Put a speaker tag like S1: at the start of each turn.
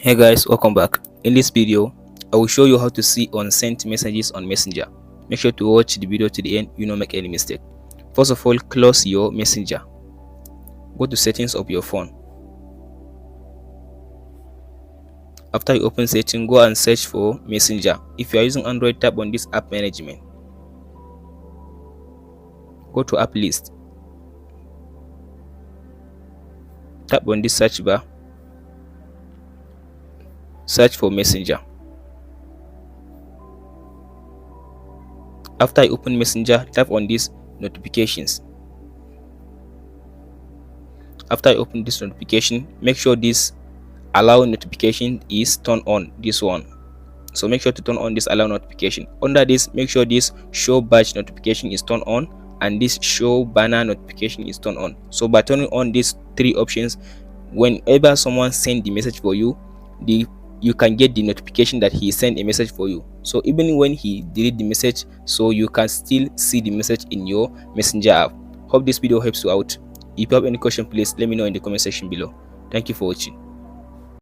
S1: Hey guys, welcome back. In this video, I will show you how to see unsent messages on Messenger. Make sure to watch the video to the end, you don't make any mistake. First of all, close your Messenger. Go to settings of your phone. After you open settings, go and search for Messenger. If you are using Android, tap on this app management. Go to app list. Tap on this search bar. Search for Messenger. After you open Messenger, tap on this notifications. After you open this notification, make sure this allow notification is turned on, this one. So make sure to turn on this allow notification. Under this, make sure this show badge notification is turned on and this show banner notification is turned on. So by turning on these three options, whenever someone send the message for you, you can get the notification that he sent a message for you. So even when he delete the message, so you can still see the message in your Messenger app. Hope this video helps you out. If you have any question, please let me know in the comment section below. Thank you for watching.